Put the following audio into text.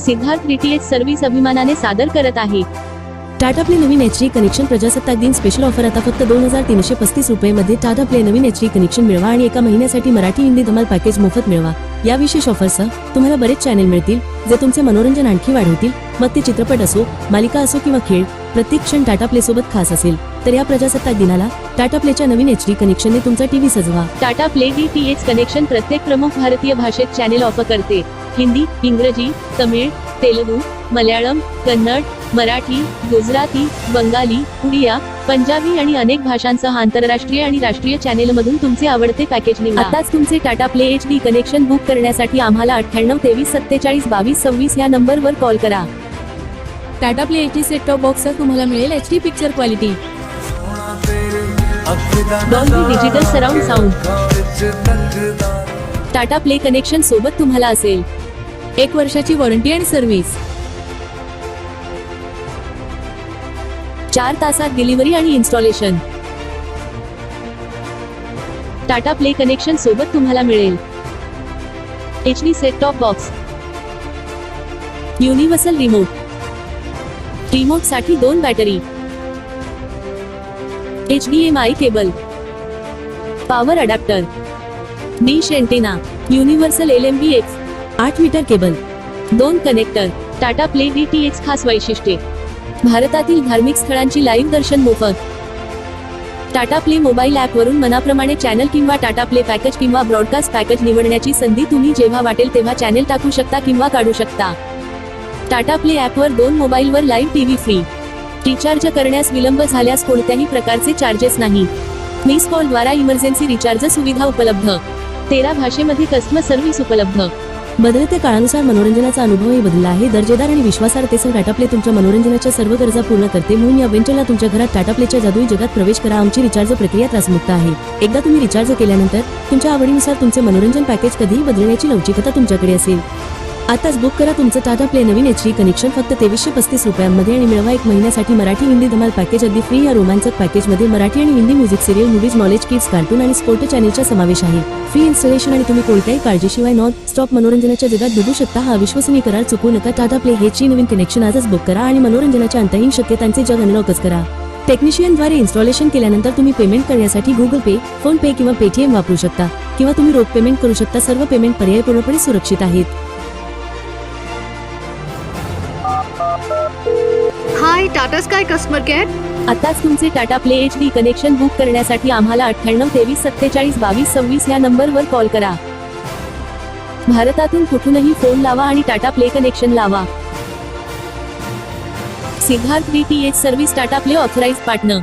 Siddharth DTH service अभिमानाने सादर करत आहे. टाटा प्ले नवीन HD कनेक्शन प्रजासत्ताक दिन स्पेशल ऑफर आता फक्त 2335 रुपये मध्ये टाटा प्ले नवीन HD कनेक्शन मिळवा आणि एका महिन्यासाठी मराठी हिंदी धमाल पॅकेज मोफत मिळवा. या विशेष ऑफरसह तुम्हाला बरेच चॅनेल मिळतील जे तुमचे मनोरंजन आणखी वाढवतील. मग ते चित्रपट असो, मालिका असो किंवा खेळ, प्रत्येक क्षण टाटा प्ले सोबत खास असेल. तर या प्रजासत्ताक दिनाला टाटा प्लेच्या नवीन HD कनेक्शनने तुमचा टीव्ही सजवा. टाटा प्ले डीटीएच कनेक्शन प्रत्येक प्रमुख भारतीय भाषेत चॅनेल ऑफर करते. हिंदी, इंग्रजी, तमिळ, तेलुगू, मल्याळम, कन्नड, मराठी, गुजराती, बंगाली, उडिया, पंजाबी आणि अनेक भाषांसह आंतरराष्ट्रीय आणि राष्ट्रीय चॅनेलमधून तुमचे आवडते पॅकेज निवडा. आताच तुमचे Tata Play HD connection book करण्यासाठी आम्हाला 98 23 47 22 26 या नंबरवर कॉल करा. Tata Play HD set top बॉक्सवर तुम्हाला मिळेल HD picture quality, Dolby digital surround sound. Tata Play connection सोबत तुम्हाला असेल 1 वर्षाची वॉरंटी आणि सर्व्हिस, 4 तासात डिलिव्हरी आणि इन्स्टॉलेशन. टाटा प्ले कनेक्शन सोबत तुम्हाला मिळेल HD set top box, universal remote साठी 2 battery, HDMI cable, power adapter, dish antenna, universal LMBX, 8 metre cable, 2 connector. Tata play DTH खास वैशिष्ट्ये: भारतातील धार्मिक स्थळांची लाईव्ह दर्शन मोफत. टाटा प्ले मोबाईल ॲप वरून मनाप्रमाणे चॅनल किंवा टाटा प्ले पॅकेज किंवा ब्रॉडकास्ट पॅकेज निवडण्याची संधी. तुम्ही जेव्हा वाटेल तेव्हा चॅनल टाकू शकता किंवा काढू शकता. टाटा प्ले ॲपवर 2 मोबाईलवर लाईव्ह टीव्ही फ्री. रिचार्ज करण्यास विलंब झाल्यास कोणत्याही प्रकारचे चार्जेस नाही. मिस कॉल द्वारा इमर्जन्सी रिचार्ज सुविधा उपलब्ध. 13 भाषेमध्ये कस्टमर सर्व्हिस उपलब्ध. बदलत्या काळानुसार मनोरंजनाचा अनुभवही बदलला आहे. दर्जेदार आणि विश्वासार्हतेसह टाटा प्ले तुमच्या मनोरंजनाच्या सर्व गरजा पूर्ण करते. म्हणून या वेंचरला तुमच्या घरात टाटा प्लेच्या जादुई जगात प्रवेश करा. आमची रिचार्ज प्रक्रिया त्रासमुक्त आहे. एकदा तुम्ही रिचार्ज केल्यानंतर तुमच्या आवडीनुसार तुमचे मनोरंजन पॅकेज कधीही बदलण्याची लवचिकता तुमच्याकडे असेल. आताच बुक करा तुमचं टाटा प्ले नवीन HD कनेक्शन फक्त 2335 रुपयांमध्ये आणि मिळवा 1 महिन्यासाठी मराठी हिंदी धमाल पॅकेज अगदी फ्री. या रोमांचक पॅकेजमध्ये मराठी आणि Hindi music, serial, movies, knowledge, kids, cartoon आणि स्पोर्ट चॅनेलचा समावेश आहे. फ्री इन्स्टॉलेशन आणि तुम्ही कोणत्याही काळजीशिवाय नॉन स्टॉप मनोरंजनाच्या जगात डुबू शकता. हा विश्वसनीय करार चुकू नका. टाटा प्ले HD नवीन कनेक्शन आजच बुक करा आणि मनोरंजनाच्या अंतहीन शक्यतांचे जग अनलॉकच करा. टेक्निशियनद्वारे इन्स्टॉलेशन केल्यानंतर तुम्ही पेमेंट करण्यासाठी गुगल पे, फोन पे किंवा पेटीएम वापरू शकता किंवा तुम्ही रोख पेमेंट करू शकता. सर्व पेमेंट पर्याय पूर्णपणे सुरक्षित आहेत. हाय, टाटा स्काय कस्टमर केअर. आताच तुमचे Tata Play HD connection book करण्यासाठी आम्हाला 98 23 47 22 26 या नंबरवर कॉल करा. भारतातून कुठूनही फोन लावा आणि टाटा प्ले कनेक्शन लावा. Siddharth DTH service Tata play authorised partner.